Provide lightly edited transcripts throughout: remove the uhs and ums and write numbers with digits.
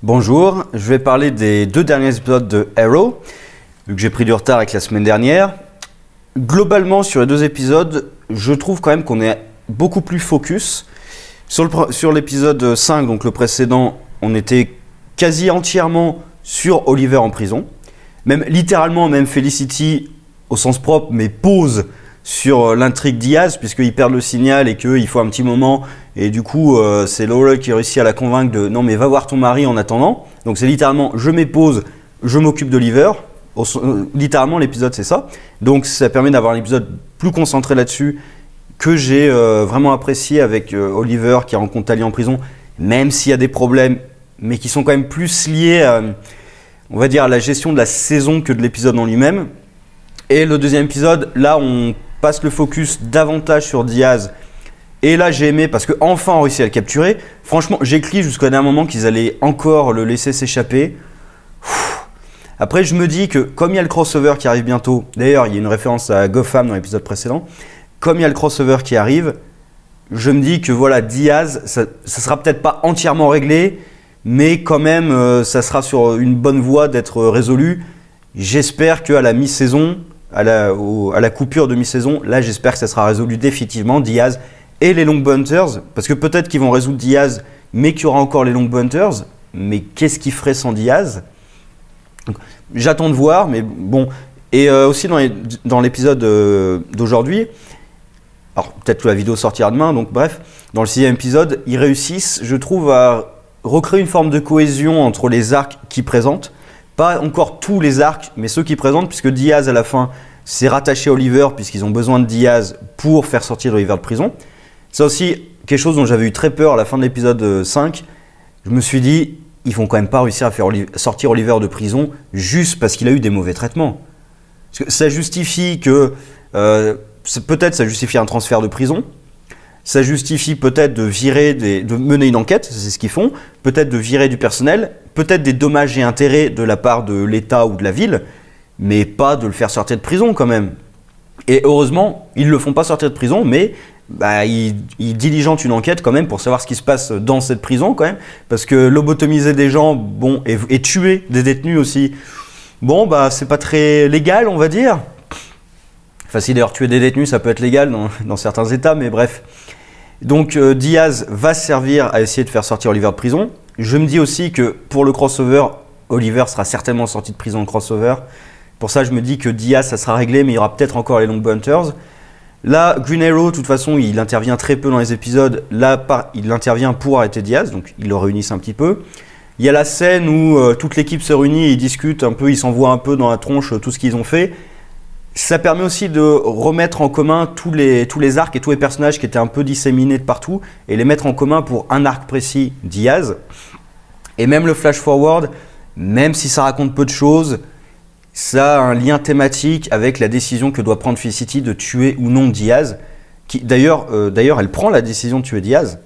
Bonjour, je vais parler des 2 derniers épisodes de Arrow, vu que j'ai pris du retard avec la semaine dernière. Globalement, sur les 2 épisodes, je trouve quand même qu'on est beaucoup plus focus. Sur l'épisode 5, donc le précédent, on était quasi entièrement sur Oliver en prison. Même littéralement, même Felicity, au sens propre, mais pose sur l'intrigue Diaz, puisqu'ils perdent le signal et qu'il faut un petit moment. Et du coup, c'est Laurel qui réussit à la convaincre de « Non, mais va voir ton mari en attendant ». Donc c'est littéralement « Je m'épose, je m'occupe d'Oliver ». Littéralement, l'épisode, c'est ça. Donc ça permet d'avoir un épisode plus concentré là-dessus, que j'ai vraiment apprécié avec Oliver qui rencontre Talia en prison, même s'il y a des problèmes, mais qui sont quand même plus liés à, on va dire, à la gestion de la saison que de l'épisode en lui-même. Et le deuxième épisode, là, on passe le focus davantage sur Diaz. Et là, j'ai aimé parce qu'enfin, on réussit à le capturer. Franchement, j'ai cru jusqu'à un moment qu'ils allaient encore le laisser s'échapper. Après, je me dis que comme il y a le crossover qui arrive bientôt, d'ailleurs, il y a une référence à Gotham dans l'épisode précédent, comme il y a le crossover qui arrive, je me dis que voilà, Diaz, ça sera peut-être pas entièrement réglé, mais quand même, ça sera sur une bonne voie d'être résolu. J'espère qu'à la mi-saison, à la coupure de mi-saison, là, j'espère que ça sera résolu définitivement, Diaz et les Long Bunters, parce que peut-être qu'ils vont résoudre Diaz, mais qu'il y aura encore les Long Bunters. Mais qu'est-ce qu'ils feraient sans Diaz? J'attends de voir, mais bon. Et aussi dans l'épisode d'aujourd'hui, alors peut-être que la vidéo sortira demain, donc bref, dans le 6e épisode, ils réussissent, je trouve, à recréer une forme de cohésion entre les arcs qu'ils présentent. Pas encore tous les arcs, mais ceux qu'ils présentent, puisque Diaz, à la fin, s'est rattaché à Oliver, puisqu'ils ont besoin de Diaz pour faire sortir Oliver de prison. C'est aussi quelque chose dont j'avais eu très peur à la fin de l'épisode 5. Je me suis dit, ils vont quand même pas réussir à faire sortir Oliver de prison juste parce qu'il a eu des mauvais traitements. Parce que ça justifie que, peut-être ça justifie un transfert de prison, ça justifie peut-être de virer, de mener une enquête, c'est ce qu'ils font, peut-être de virer du personnel, peut-être des dommages et intérêts de la part de l'État ou de la ville, mais pas de le faire sortir de prison quand même. Et heureusement, ils ne le font pas sortir de prison, mais bah, ils diligentent une enquête quand même pour savoir ce qui se passe dans cette prison quand même, parce que lobotomiser des gens, bon, et tuer des détenus aussi, bon, bah c'est pas très légal, on va dire. Enfin, si d'ailleurs tuer des détenus, ça peut être légal dans certains États, mais bref. Donc Diaz va servir à essayer de faire sortir Oliver de prison. Je me dis aussi que pour le crossover, Oliver sera certainement sorti de prison en crossover. Pour ça, je me dis que Diaz, ça sera réglé, mais il y aura peut-être encore les Long Bunters. Là, Green Arrow, de toute façon, il intervient très peu dans les épisodes. Là, il intervient pour arrêter Diaz, donc ils le réunissent un petit peu. Il y a la scène où toute l'équipe se réunit, ils discutent un peu, ils s'envoient un peu dans la tronche tout ce qu'ils ont fait. Ça permet aussi de remettre en commun tous les arcs et tous les personnages qui étaient un peu disséminés de partout et les mettre en commun pour un arc précis, Diaz. Et même le flash forward, même si ça raconte peu de choses, ça a un lien thématique avec la décision que doit prendre Felicity de tuer ou non Diaz. D'ailleurs, elle prend la décision de tuer Diaz.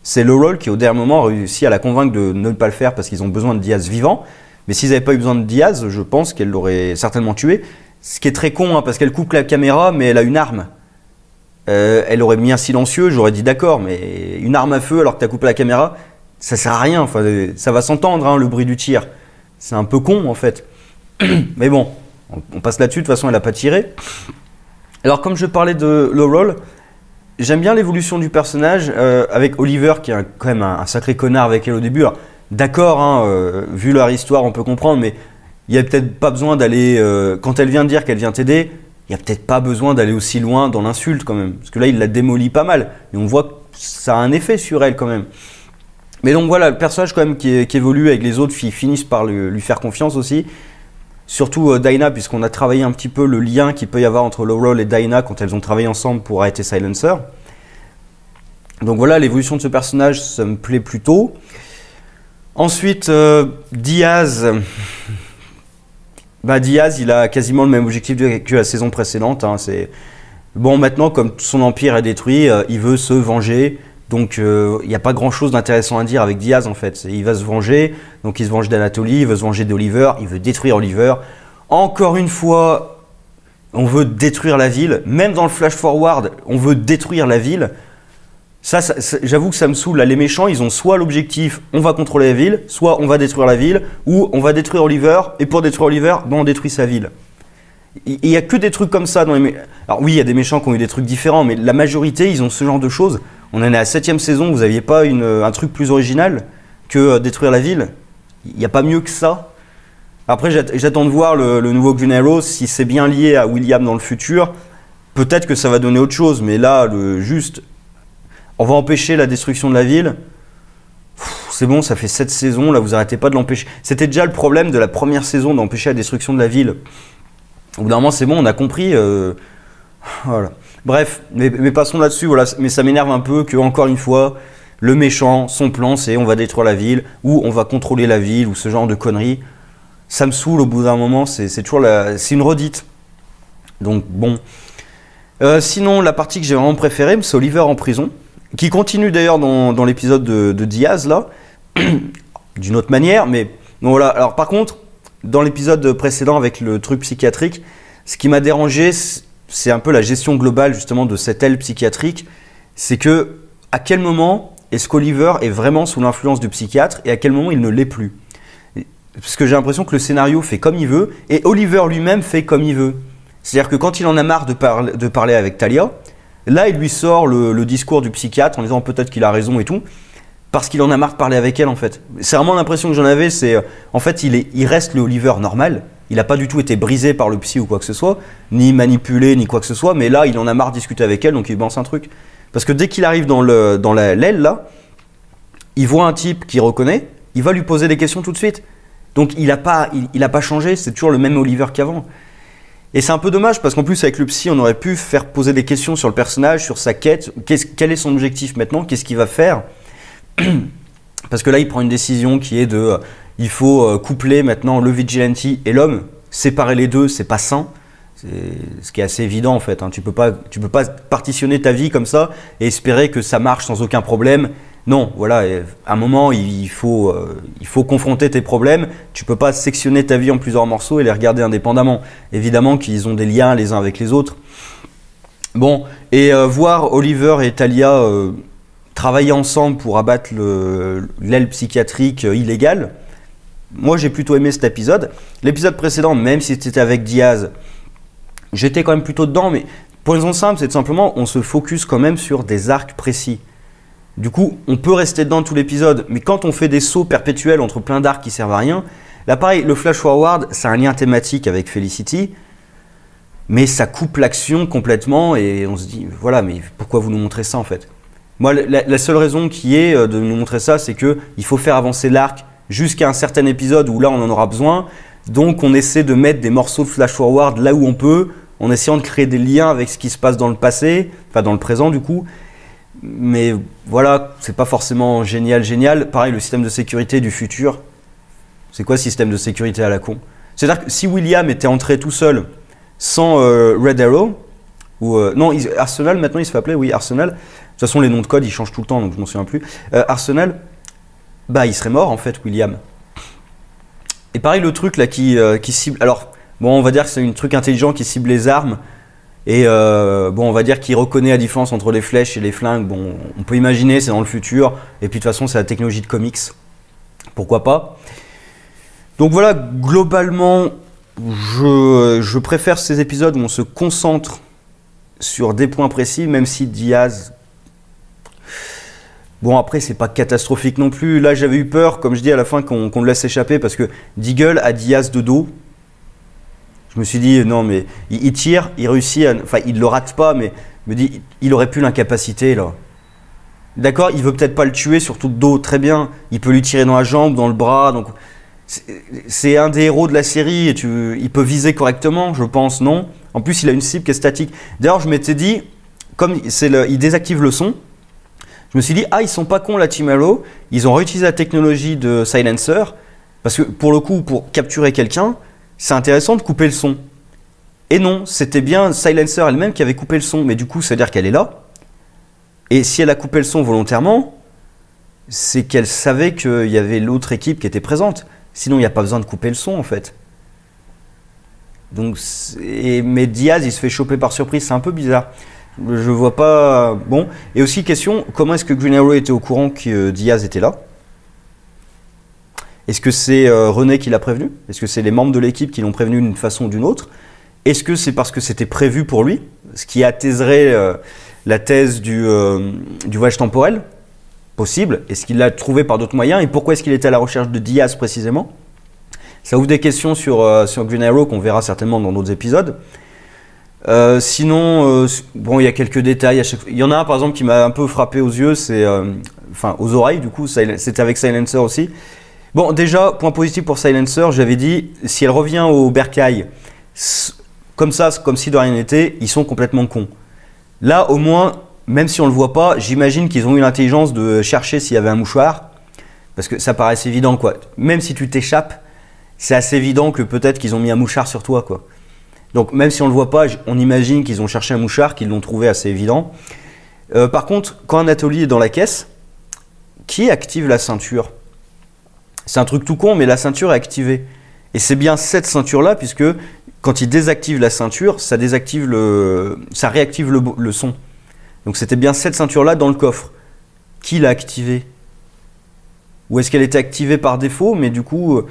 C'est Laurel qui, au dernier moment, a réussi à la convaincre de ne pas le faire parce qu'ils ont besoin de Diaz vivant. Mais s'ils n'avaient pas eu besoin de Diaz, je pense qu'elle l'aurait certainement tué. Ce qui est très con, hein, parce qu'elle coupe la caméra, mais elle a une arme. Elle aurait mis un silencieux, j'aurais dit d'accord, mais une arme à feu alors que tu as coupé la caméra, ça sert à rien. Enfin, ça va s'entendre, hein, le bruit du tir. C'est un peu con, en fait. Mais bon, on passe là-dessus, de toute façon elle n'a pas tiré. Alors comme je parlais de Laurel, j'aime bien l'évolution du personnage avec Oliver qui est quand même un sacré connard avec elle au début. D'accord, hein, vu leur histoire on peut comprendre, mais il n'y a peut-être pas besoin d'aller, quand elle vient de dire qu'elle vient t'aider, il n'y a peut-être pas besoin d'aller aussi loin dans l'insulte quand même. Parce que là il la démolit pas mal, et on voit que ça a un effet sur elle quand même. Mais donc voilà, le personnage quand même qui évolue avec les autres filles finissent par lui faire confiance aussi. Surtout Dinah, puisqu'on a travaillé un petit peu le lien qu'il peut y avoir entre Laurel et Dinah quand elles ont travaillé ensemble pour arrêter Silencer. Donc voilà, l'évolution de ce personnage, ça me plaît plutôt. Ensuite, Diaz. Diaz, il a quasiment le même objectif que la saison précédente. Hein. Bon, maintenant, comme son empire est détruit, il veut se venger. Donc, il n'y a pas grand-chose d'intéressant à dire avec Diaz, en fait. Il va se venger, donc il se venge d'Anatoly, il veut se venger d'Oliver, il veut détruire Oliver. Encore une fois, on veut détruire la ville. Même dans le flash-forward, on veut détruire la ville. J'avoue que ça me saoule. Là, les méchants, ils ont soit l'objectif, on va contrôler la ville, soit on va détruire la ville, ou on va détruire Oliver, et pour détruire Oliver, bon, on détruit sa ville. Il n'y a que des trucs comme ça dans les... Alors oui, il y a des méchants qui ont eu des trucs différents, mais la majorité, ils ont ce genre de choses. On en est à la 7e saison, vous n'aviez pas un truc plus original que détruire la ville? Il n'y a pas mieux que ça. Après, j'attends de voir le nouveau Green Arrow, si c'est bien lié à William dans le futur. Peut-être que ça va donner autre chose, mais là, on va empêcher la destruction de la ville. C'est bon, ça fait 7 saisons, là, vous arrêtez pas de l'empêcher. C'était déjà le problème de la première saison, d'empêcher la destruction de la ville. Au bout d'un moment, c'est bon, on a compris. Voilà. Bref, mais passons là-dessus. Voilà. Mais ça m'énerve un peu que, encore une fois, le méchant, son plan, c'est on va détruire la ville, ou on va contrôler la ville, ou ce genre de conneries. Ça me saoule au bout d'un moment, c'est une redite. Donc bon. Sinon, la partie que j'ai vraiment préférée, c'est Oliver en prison, qui continue d'ailleurs dans l'épisode de Diaz, là, d'une autre manière. Mais bon, voilà. Alors par contre, dans l'épisode précédent avec le truc psychiatrique, ce qui m'a dérangé, c'est un peu la gestion globale justement de cette aile psychiatrique. C'est que à quel moment est-ce qu'Oliver est vraiment sous l'influence du psychiatre et à quel moment il ne l'est plus? Parce que j'ai l'impression que le scénario fait comme il veut et Oliver lui-même fait comme il veut. C'est-à-dire que quand il en a marre de parler avec Talia, là il lui sort le discours du psychiatre en disant peut-être qu'il a raison et tout, parce qu'il en a marre de parler avec elle en fait. C'est vraiment l'impression que j'en avais, c'est en fait il reste le Oliver normal, il n'a pas du tout été brisé par le psy ou quoi que ce soit, ni manipulé ni quoi que ce soit, mais là il en a marre de discuter avec elle donc il pense un truc. Parce que dès qu'il arrive dans l'aile là, il voit un type qu'il reconnaît, il va lui poser des questions tout de suite. Donc il a pas changé, c'est toujours le même Oliver qu'avant. Et c'est un peu dommage parce qu'en plus avec le psy on aurait pu faire poser des questions sur le personnage, sur sa quête, quel est son objectif maintenant, qu'est-ce qu'il va faire. Parce que là il prend une décision qui est il faut coupler maintenant le vigilante et l'homme, séparer les deux c'est pas sain. Ce qui est assez évident en fait, hein. Tu peux pas partitionner ta vie comme ça et espérer que ça marche sans aucun problème. Non, voilà, à un moment il faut confronter tes problèmes. Tu peux pas sectionner ta vie en plusieurs morceaux et les regarder indépendamment. Évidemment qu'ils ont des liens les uns avec les autres. Bon, et voir Oliver et Talia travailler ensemble pour abattre l'aile psychiatrique illégale, moi j'ai plutôt aimé cet épisode. L'épisode précédent, même si c'était avec Diaz, j'étais quand même plutôt dedans, mais pour une raison simple, c'est tout simplement on se focus quand même sur des arcs précis. Du coup, on peut rester dedans tout l'épisode, mais quand on fait des sauts perpétuels entre plein d'arcs qui servent à rien, là pareil, le flash forward, c'est un lien thématique avec Felicity, mais ça coupe l'action complètement et on se dit, voilà, mais pourquoi vous nous montrez ça en fait? Moi, la seule raison qui est de nous montrer ça, c'est qu'il faut faire avancer l'arc jusqu'à un certain épisode où là on en aura besoin, donc on essaie de mettre des morceaux de flash forward là où on peut, en essayant de créer des liens avec ce qui se passe dans le passé, enfin dans le présent du coup. Mais voilà, c'est pas forcément génial. Pareil, le système de sécurité du futur. C'est quoi ce système de sécurité à la con? C'est-à-dire que si William était entré tout seul, sans Red Arrow, ou non, Arsenal, maintenant il se fait appeler, oui, Arsenal. De toute façon, les noms de code, ils changent tout le temps, donc je m'en souviens plus. Arsenal, bah il serait mort en fait, William. Et pareil, le truc là qui cible... Alors, bon, on va dire que c'est un truc intelligent qui cible les armes. Et bon, on va dire qu'il reconnaît la différence entre les flèches et les flingues. Bon, on peut imaginer, c'est dans le futur. Et puis de toute façon, c'est la technologie de comics. Pourquoi pas? Donc voilà, globalement, je préfère ces épisodes où on se concentre sur des points précis, même si Diaz... Bon, après, c'est pas catastrophique non plus. Là, j'avais eu peur, comme je dis à la fin, qu'on le laisse échapper parce que Deagle a Diaz de dos. Je me suis dit, non, mais il tire, il réussit, enfin, il le rate pas, mais je me dis, il aurait pu l'incapaciter, là. D'accord, il veut peut-être pas le tuer, surtout de dos, très bien. Il peut lui tirer dans la jambe, dans le bras, donc... C'est un des héros de la série, et il peut viser correctement, je pense, non? En plus, il a une cible qui est statique. D'ailleurs, je m'étais dit, comme il désactive le son, je me suis dit, ah, ils sont pas cons, la Team Arrow, ils ont réutilisé la technologie de Silencer, parce que pour le coup, pour capturer quelqu'un, c'est intéressant de couper le son. Et non, c'était bien Silencer elle-même qui avait coupé le son, mais du coup, ça veut dire qu'elle est là. Et si elle a coupé le son volontairement, c'est qu'elle savait qu'il y avait l'autre équipe qui était présente. Sinon, il n'y a pas besoin de couper le son, en fait. Donc, mais Diaz, il se fait choper par surprise, c'est un peu bizarre. Je vois pas... Bon. Et aussi, question, comment est-ce que Green Arrow était au courant que Diaz était là? Est-ce que c'est René qui l'a prévenu? Est-ce que c'est les membres de l'équipe qui l'ont prévenu d'une façon ou d'une autre? Est-ce que c'est parce que c'était prévu pour lui? Ce qui attaiserait la thèse du voyage temporel? Possible. Est-ce qu'il l'a trouvé par d'autres moyens? Et pourquoi est-ce qu'il était à la recherche de Diaz précisément? Ça ouvre des questions sur Green Arrow qu'on verra certainement dans d'autres épisodes. Sinon, bon, il y a quelques détails. Il y en a un par exemple qui m'a un peu frappé aux yeux, c'est, enfin aux oreilles du coup, c'était avec Silencer aussi. Bon, déjà, point positif pour Silencer, j'avais dit, si elle revient au bercail, comme ça, comme si de rien n'était, ils sont complètement cons. Là, au moins, même si on ne le voit pas, j'imagine qu'ils ont eu l'intelligence de chercher s'il y avait un mouchoir, parce que ça paraissait évident, quoi. Même si tu t'échappes, c'est assez évident que peut-être qu'ils ont mis un mouchoir sur toi, quoi. Donc même si on ne le voit pas, on imagine qu'ils ont cherché un mouchoir, qu'ils l'ont trouvé assez évident. Par contre, quand Anatoly est dans la caisse, qui active la ceinture? C'est un truc tout con, mais la ceinture est activée. Et c'est bien cette ceinture-là, puisque quand il désactive la ceinture, ça réactive le son. Donc c'était bien cette ceinture-là dans le coffre. Qui l'a activée? Ou est-ce qu'elle était activée par défaut, mais du coup...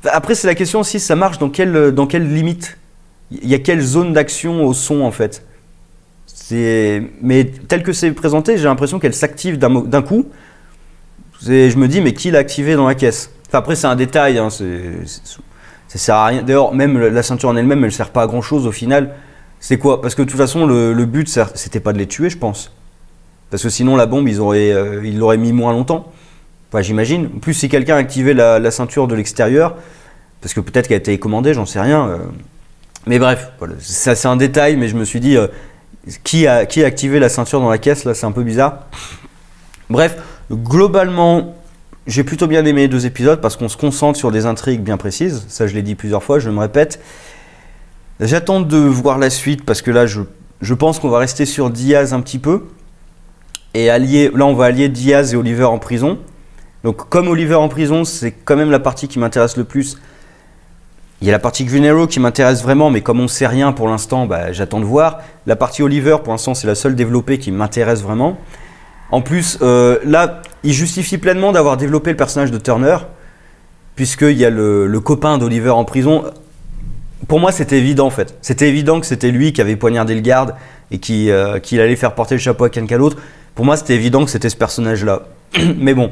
Après, c'est la question aussi, ça marche dans quelle limite? Il y a quelle zone d'action au son, en fait? Mais tel que c'est présenté, j'ai l'impression qu'elle s'active d'un coup. Je me dis, mais qui l'a activé dans la caisse? Enfin, après, c'est un détail, hein, ça sert à rien. D'ailleurs, même la ceinture en elle-même, elle ne sert pas à grand-chose au final. C'est quoi? Parce que de toute façon, le but, c'était pas de les tuer, je pense. Parce que sinon, la bombe, ils l'auraient mis moins longtemps. Enfin, j'imagine. En plus, si quelqu'un a activé la ceinture de l'extérieur, parce que peut-être qu'elle a été commandée, j'en sais rien. Mais bref, voilà, ça c'est un détail, mais je me suis dit, qui a activé la ceinture dans la caisse, là, c'est un peu bizarre. Bref, globalement, j'ai plutôt bien aimé les 2 épisodes parce qu'on se concentre sur des intrigues bien précises. Ça, je l'ai dit plusieurs fois, je me répète. J'attends de voir la suite parce que là, je pense qu'on va rester sur Diaz un petit peu. Et là, on va allier Diaz et Oliver en prison. Donc, comme Oliver en prison, c'est quand même la partie qui m'intéresse le plus. Il y a la partie Green Arrow qui m'intéresse vraiment, mais comme on ne sait rien pour l'instant, bah, j'attends de voir. La partie Oliver, pour l'instant, c'est la seule développée qui m'intéresse vraiment. En plus, là, il justifie pleinement d'avoir développé le personnage de Turner, puisqu'il y a le copain d'Oliver en prison. Pour moi, c'était évident, en fait. C'était évident que c'était lui qui avait poignardé le garde et qu'il allait faire porter le chapeau à quelqu'un d'autre. Pour moi, c'était évident que c'était ce personnage-là. Mais bon,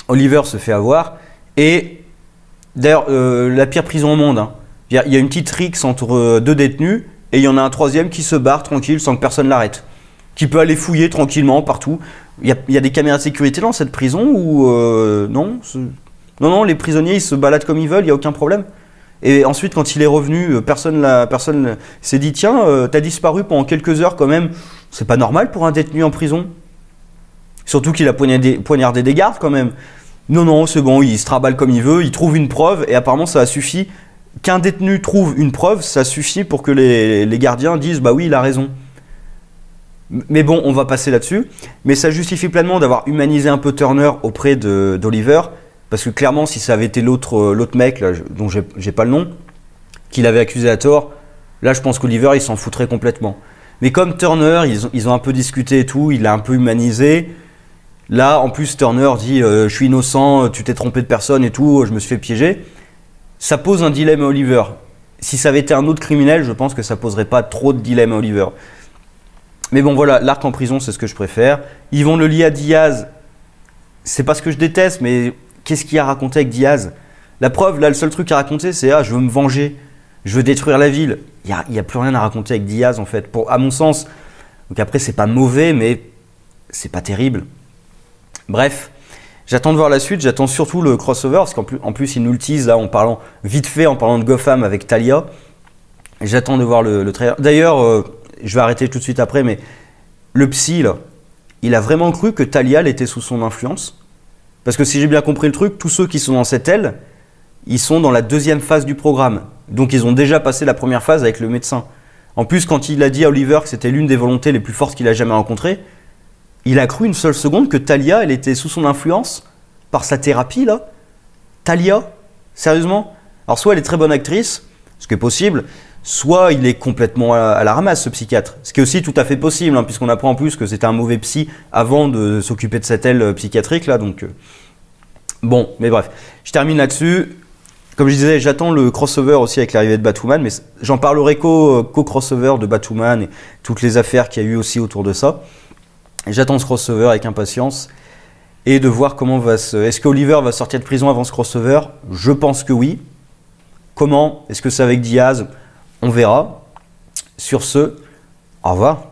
Oliver se fait avoir. Et d'ailleurs, la pire prison au monde. Hein. Il y a une petite rixe entre 2 détenus et il y en a un 3e qui se barre tranquille sans que personne l'arrête. Qui peut aller fouiller tranquillement partout. Il y a des caméras de sécurité dans cette prison ou non? Non, les prisonniers ils se baladent comme ils veulent, il n'y a aucun problème. Et ensuite, quand il est revenu, personne s'est dit tiens, t'as disparu pendant quelques heures quand même. C'est pas normal pour un détenu en prison. Surtout qu'il a poignardé des gardes quand même. Non, c'est bon, il se traballe comme il veut, il trouve une preuve et apparemment ça a suffi. Qu'un détenu trouve une preuve, ça suffit pour que les gardiens disent bah oui, il a raison. Mais bon, on va passer là-dessus. Mais ça justifie pleinement d'avoir humanisé un peu Turner auprès d'Oliver. Parce que clairement, si ça avait été l'autre mec, là, dont j'ai pas le nom, qui l'avait accusé à tort, là je pense qu'Oliver il s'en foutrait complètement. Mais comme Turner, ils ont un peu discuté et tout, il l'a un peu humanisé. Là, en plus, Turner dit je suis innocent, tu t'es trompé de personne et tout, je me suis fait piéger. Ça pose un dilemme à Oliver. Si ça avait été un autre criminel, je pense que ça poserait pas trop de dilemme à Oliver. Mais bon, voilà, l'arc en prison, c'est ce que je préfère. Ils vont le lier à Diaz. C'est pas ce que je déteste, mais qu'est-ce qu'il y a à raconter avec Diaz? La preuve, là, le seul truc à raconter, c'est je veux me venger, je veux détruire la ville. Il n'y a plus rien à raconter avec Diaz, en fait, à mon sens. Donc après, c'est pas mauvais, mais c'est pas terrible. Bref, j'attends de voir la suite. J'attends surtout le crossover, parce qu'en plus, ils nous le teasent, là, en parlant de Gotham avec Talia. J'attends de voir le trailer. D'ailleurs, je vais arrêter tout de suite après, mais le psy, là, il a vraiment cru que Talia était sous son influence. Parce que si j'ai bien compris le truc, tous ceux qui sont dans cette aile, ils sont dans la 2e phase du programme. Donc ils ont déjà passé la première phase avec le médecin. En plus, quand il a dit à Oliver que c'était l'une des volontés les plus fortes qu'il a jamais rencontrées, il a cru une seule seconde que Talia, elle était sous son influence par sa thérapie, là. Talia, sérieusement? Alors soit elle est très bonne actrice, ce qui est possible, soit il est complètement à la ramasse, ce psychiatre. Ce qui est aussi tout à fait possible, hein, puisqu'on apprend en plus que c'était un mauvais psy avant de s'occuper de cette aile psychiatrique là. Donc bon, mais bref, je termine là-dessus. Comme je disais, j'attends le crossover aussi avec l'arrivée de Batwoman, mais j'en parlerai qu'au crossover de Batwoman et toutes les affaires qu'il y a eu aussi autour de ça. J'attends ce crossover avec impatience et de voir comment est-ce qu'Oliver va sortir de prison avant ce crossover? Je pense que oui. Comment? Est-ce que c'est avec Diaz? On verra. Sur ce, au revoir.